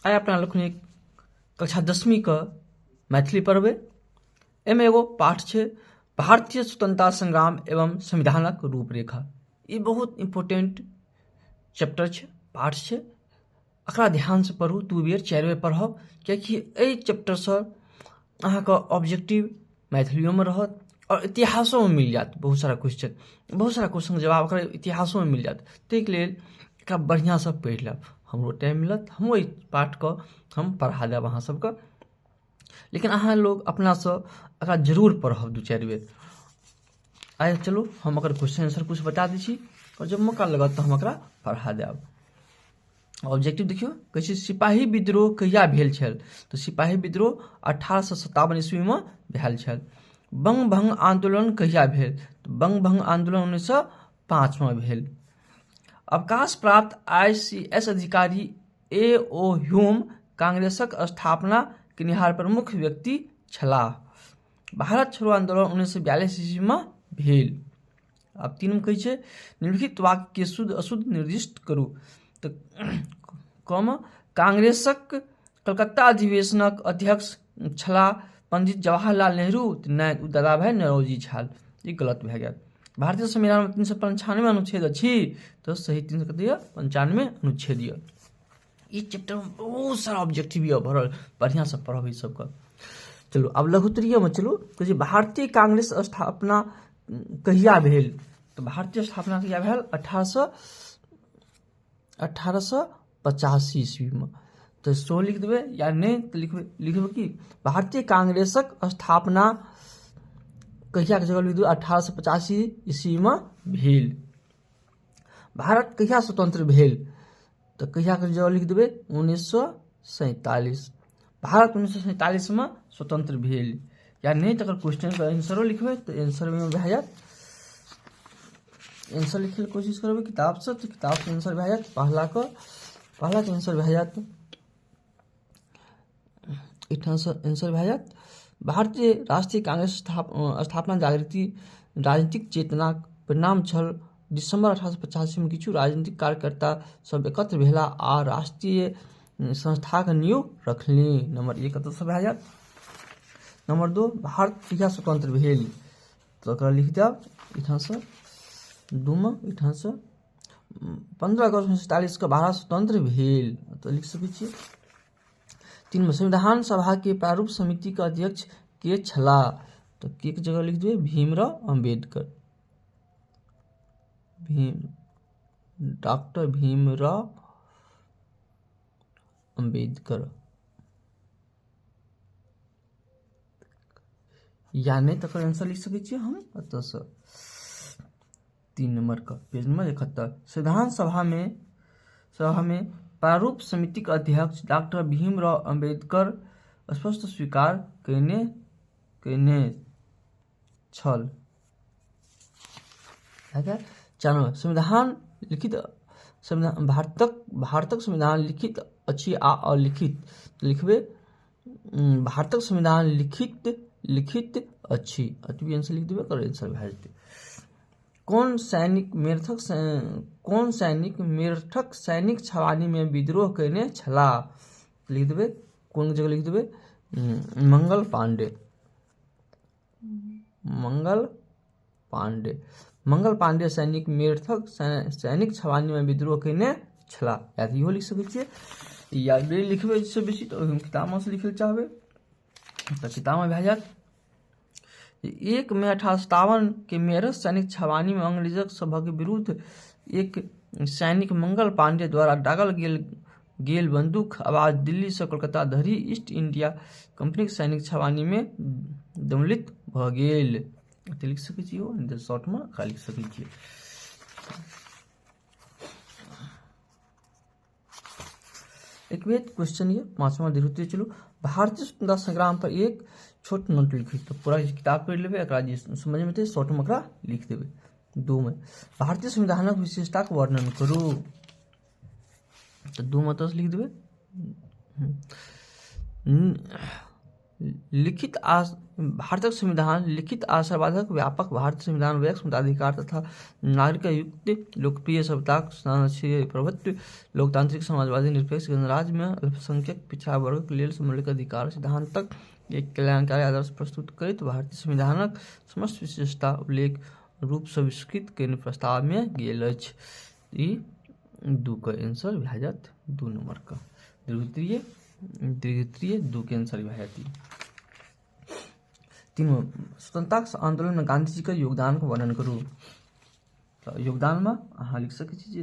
आइ अपना लोकनि कक्षा 10वीं के मैथिली पढ़बै। एमे एगो पाठ छै भारतीय स्वतंत्रता संग्राम एवं संविधानक रूपरेखा। ई बहुत इम्पोर्टेंट चैप्टर छै, पाठ छै। एकरा ध्यान से पढ़ू, 2 बेर 4 बेर पढ़ब, कियाकि एहि चैप्टर से अहाँके ऑब्जेक्टिव मैथिलियो में रहत और इतिहासो में मिल जात। बहुत सारा क्वेश्चन के जवाब अगर इतिहासो में मिल जात। ताहिके लेल एकरा बढ़िया से पढ़ि लेब। हमरो टाइम मिलत, हमो एहि पाठ के हम पढ़ा देब अहाँ सबके। लेकिन अहाँ लोग अपना से एकरा जरूर पढ़ब 2-4 बेर। आइ चलू हम अगर क्वेश्चन आंसर कुछ बता दै छी और जब मौका लगत तो हम एकरा पढ़ा देब। ऑब्जेक्टिव देखियो, कहै छै सिपाही विद्रोह कहिया भेल छल? तो सिपाही विद्रोह 1857 ईस्वी में भेल छल। बंग भंग आंदोलन कहिया भेल? तो बंग भंग आंदोलन 1905 में भेल। अवकाश प्राप्त ICS अधिकारी A.O. ह्यूम कांग्रेसक स्थापना केनिहार प्रमुख व्यक्ति छलाह। भारत छोड़ो आंदोलन 1942 ईस्वी में भेल। अब 3 में कहै छै निम्नलिखित वाक्य के शुद्ध अशुद्ध निर्दिष्ट करू। तो कम कांग्रेसक कलकत्ता अधिवेशनक अध्यक्ष छलाह पंडित जवाहरलाल नेहरू, नहि ओ दादा भाई नौरोजी छल। ई गलत भए गेल। भारतीय संविधान में 395 अनुच्छेद अछि, तो सही 395 अनुच्छेद यऽ। ई चैप्टर में बहुत सारा ऑब्जेक्टिव यऽ भरल, बढ़िया से पढ़ब ई सबके। चलो अब लघुत्तरीय में चलू। तो भारतीय कांग्रेस स्थापना कहिया भेल? तो भारतीय स्थापना कहिया भेल? 1885 ईस्वी में। तो सो लिख देबै या नहीं तो लिखबै कि भारतीय कांग्रेसक स्थापना कहिया के जगह लिख देबै 1885 ईस्वी में भेल। भारत कहिया स्वतंत्र भेल? तो कहिया के जगह लिख देबै 1947। भारत 1947 में स्वतंत्र भेल। या नहीं तो अगर क्वेश्चन का आंसरो लिखबै तो आंसर में भए जात। आंसर लिखे के कोशिश करबै किताब से, तो किताब से आंसर भए जात। पहला के आंसर भए जात, आंसर भए जात। भारतीय राष्ट्रीय कांग्रेस स्थापना जागृति राजनीतिक चेतना परिणाम छल। दिसंबर 1885 में किछु राजनीतिक कार्यकर्ता सब एकत्र भेला आ राष्ट्रीय संस्था के नींव रखली। नंबर 1 कतऽ से भए जात। नंबर 2 भारत कहिया स्वतंत्र भेल? तो एकरा लिख देब इठान से 2 में, इठान से 15 अगस्त 1947 के भारत स्वतंत्र भेल। तो लिख सकै छियै। 3 में संविधान सभा के प्रारूप समिति के अध्यक्ष के छलाह? तो के जगह लिख देबै भीमराव अम्बेडकर। डॉक्टर भीमराव अम्बेडकर। या नहीं तो आंसर लिख सकै छियै हम अतः से 3 नंबर का पेज नंबर 71। संविधान सभा में प्रारूप समिति के अध्यक्ष डॉक्टर भीमराव अम्बेडकर स्पष्ट स्वीकार कयने छल। चलो संविधान लिखित भारतक संविधान लिखित अछि आ अलिखित। लिखबै भारतक संविधान लिखित अछि। अतबी आंसर लिख देबै, कर आंसर भए जेतै। कौन सैनिक मेरठक सैनिक छावनी में विद्रोह कयने छलाह? लिख देबै कौन जगह लिख देबै मंगल पांडे सैनिक मेरठक सैनिक छावनी में विद्रोह कयने छलाह। या तो इहो लिख सकै छियै, या नहीं लिखबै इससे बेसी तो किताब में से लिखे चाहबै तो किताब में भए जात। 1 मई 1857 के मेरठ सैनिक छावनी में अंग्रेजक सभक विरुद्ध एक सैनिक मंगल पांडे द्वारा दागल गेल बंदूक आवाज दिल्ली से कोलकाता धरि ईस्ट इंडिया कंपनी सैनिक छावनी में दमलित भ गेल। तो लिख सकै छियै शॉर्ट में लिख सकै छियै। एक बेर क्वेश्चन ये 5वां देखते चलो। भारतीय स्वतंत्रता संग्राम पर एक छोट नोट लिखी। तो पूरा किताब पढ़ लेबै, एकरा जे समझ में एतै शॉर्ट में एकरा लिख देबै। 2 में भारतीय संविधानक विशेषता के वर्णन करू। तो 2 में तो लिख देबै भारतक संविधान लिखित आ सर्वाधिक व्यापक भारतीय संविधान व्यक्ति मताधिकार तथा नागरिक युक्त लोकप्रिय सभ्यताक संघीय प्रभुत्व लोकतांत्रिक समाजवादी निरपेक्ष गणराज्य में अल्पसंख्यक पिछड़ा वर्गक लेल मौलिक अधिकार सिद्धांतक एक कल्याणकारी आदर्श प्रस्तुत करैत भारतीय संविधानक समस्त विशेषता उल्लेख रूप सँ विस्तृत कयने प्रस्ताव में गेल अछि। ई 2 का आंसर भए जायत 2 नंबर का दीर्घित्रीय 2 के आंसर भए जाती। 3 स्वतंत्रता आंदोलन में गांधी जी के योगदान को वर्णन करू। तो योगदान में अहाँ लिख सकै छी जे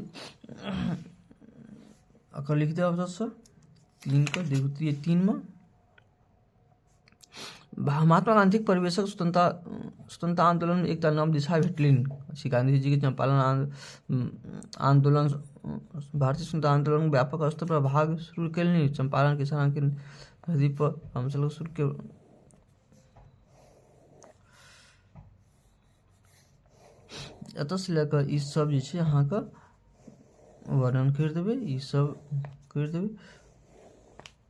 अकर लिख देब अवश्य 3 का दीर्घित्रीय 3 में महात्मा गांधी के परिवेशक स्वतंत्रता आंदोलन में एकटा नव दिशा भेटलनि। गांधी जी के चंपारण आंदोलन भारतीय स्वतंत्रता आंदोलन व्यापक स्तर पर भाग शुरू कयलनि। चंपारण किसान के नदी पर हमसब शुरू के एतऽ से लेकर ई सब जे छै अहाँके वर्णन कर देबै। ई सब कर देबै,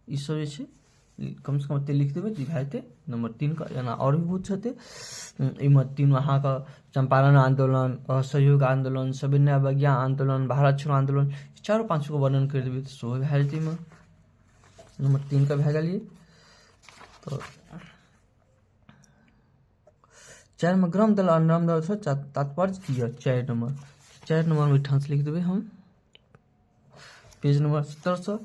ई सब जे छै कम से कम एते लिख देबै जे भए जेतै नंबर 3 का। एना और भी बहुत छथि एहिमे 3 अहाँके चंपारण आंदोलन, असहयोग आंदोलन, सविनय अवज्ञा आंदोलन, भारत छोड़ो आंदोलन, 4-5 को वर्णन कर देबै तऽ सेहो भए जेतै। एहिमे नंबर 3 का भए गेलियै। तो 4 में ग्राम दल और नाम दल से तात्पर्य की है 4 नंबर में ठांस लिख देबै हम। पेज नंबर 1700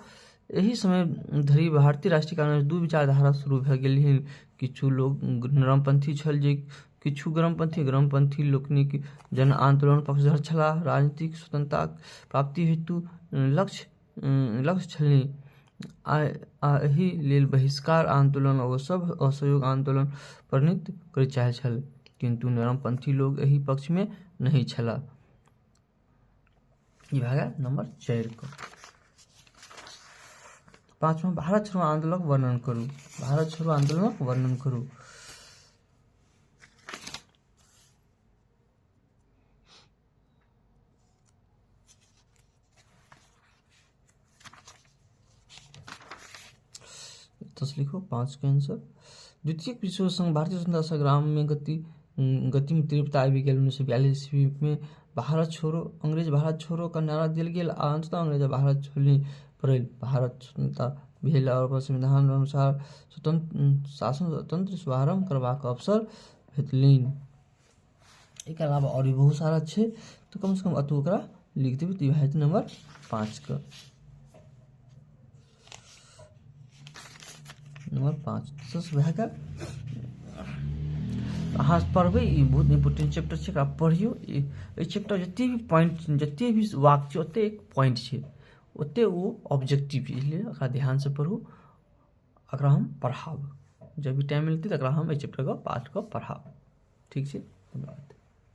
एही समय धरि भारतीय राष्ट्रीय कांग्रेस 2 विचारधारा शुरू भए गेल। किछु लोग नरमपंथी छल जे किछु गरमपंथी लोकनिक जन आंदोलन पक्षधर छलाह। राजनीतिक स्वतंत्रता प्राप्ति हेतु लक्ष्य छलनि आ एहि लेल बहिष्कार आंदोलन ओ सब असहयोग आंदोलन परिणत करय चाहै छल, किंतु नरमपंथी लोग एहि पक्ष में नहीं छलाह। ई भए गेल नंबर 4 का। 5 में भारत छोड़ो आंदोलन वर्णन करू। भारत छोड़ो आंदोलन वर्णन करू। तो लिखो 5 का आंसर। द्वितीय विश्व संघ भारतीय स्वतंत्रता संग्राम में गति में तीव्रता आबि गेल। 1942 ईस्वी में अंग्रेज भारत छोड़ो का नारा दिल गेल आ अंततः अंग्रेज भारत छोड़नी पड़ल। भारत स्वतंत्रता भेल और संविधान अनुसार शासन शुभारंभ करबाक अवसर भेटलनि। एक अलावा और भी बहुत सारा छै, तो कम से कम अतु ओकरा लिख देबै तऽ भए नंबर 5 का। नंबर 5 सबसे भए गेल। अहाँ पढ़बै, ई बहुत इम्पोर्टेंट चैप्टर छै, एकरा पढ़ियो। एहि चैप्टर जते भी पॉइंट जते भी वाक्य छै ओते एक पॉइंट छै, ओते वो ऑब्जेक्टिव छै, इसलिए एकरा ध्यान से पढ़ू। एकरा हम पढ़ाब जब भी टाइम मिलतै तऽ एकरा हम एहि चैप्टर का पाठ का पढ़ाब। ठीक छै, धन्यवाद।